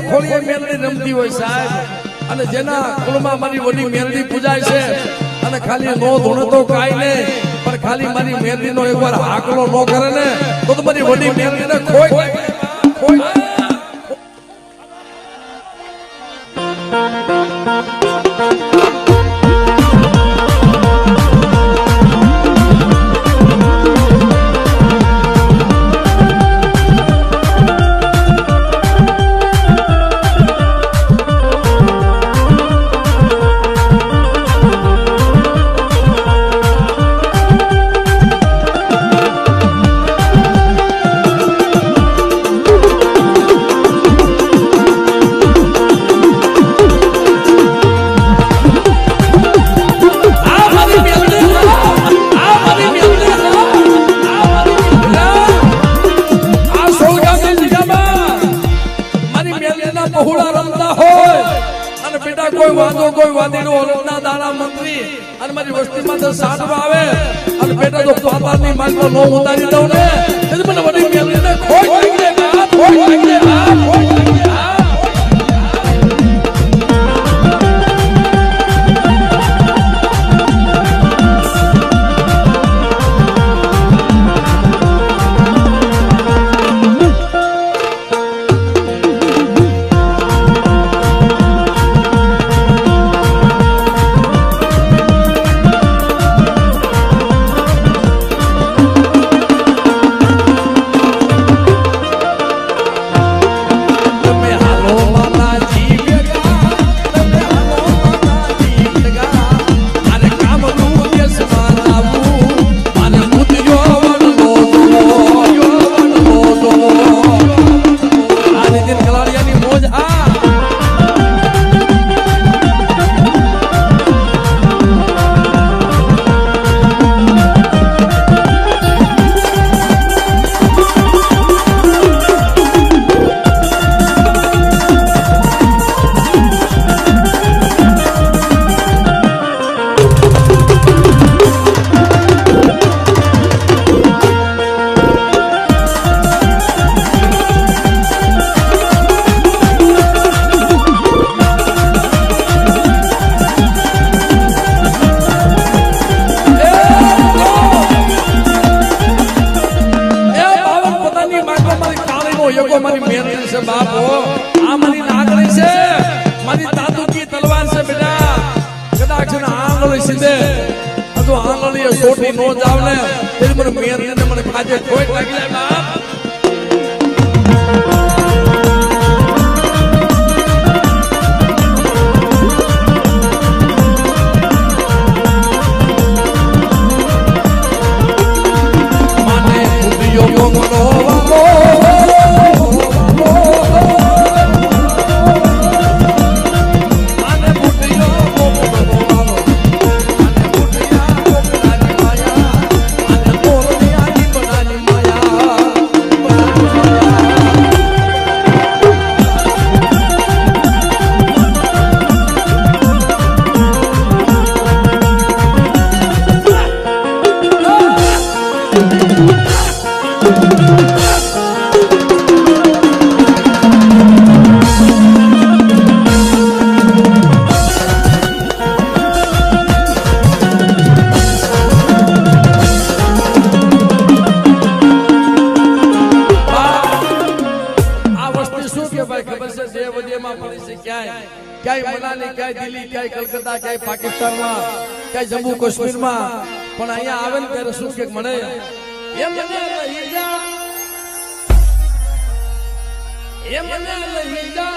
ખોળીએ મેલડી રમતી હોય સાહેબ, અને જેના કુળમાં મારી વડી મેલડી પૂજાય છે, અને ખાલી નો ધૂણે તો કાઈ નહીં, પણ ખાલી મારી મેલડીનો એકવાર હાકલો નો કરે ને તો મારી વડી મેલડીને ખોઈ કોઈ વાદીનો ઓલટના દાણા મંત્રી અને મારી વસ્તીમાં તો સાડવા આવે અને બેટા તો પાપાની માલમાં નો ઉતારી દઉં ને એટલે મને વડી મેલડીને ખોઈ લાગી દે બાપ, ખોઈ લાગી દે બાપ, ખોઈ લાગી દે બાપ. મારી મેલડી છે બાપો, આ મારી નાગણી છે, મારી તાતુકી તલવાર છે બેટા. કદાચ ને આંગળી સીધે તો આંગળીએ સોટી નો જાવ ને એટલે મને મેલડીને મને કાજે ખોટ લાગી જાય બાપ. ક્યાંય મનાલી, ક્યાંય દિલ્હી, ક્યાંય કલકત્તા, ક્યાંય પાકિસ્તાનમાં, ક્યાંય જમ્મુ કાશ્મીરમાં, પણ અહીંયા આવે ને ત્યારે શું કે મળે એમ મને લઈ જા, એમ મને લઈ જા.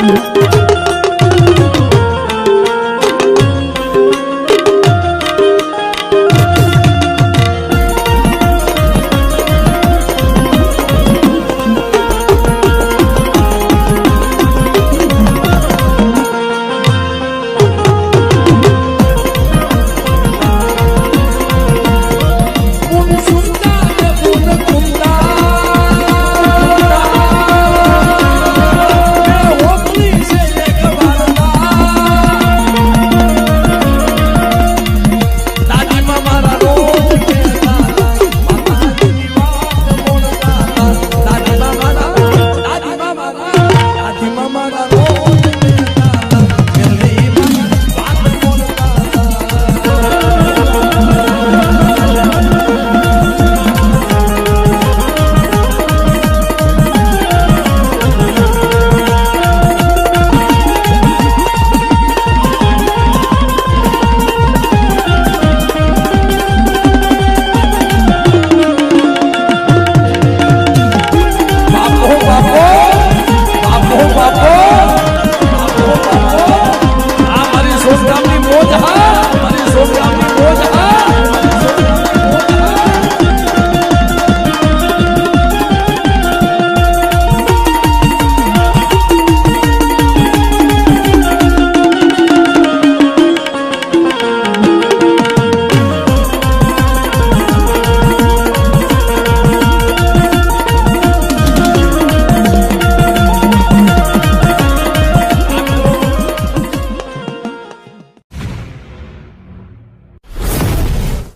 કરજો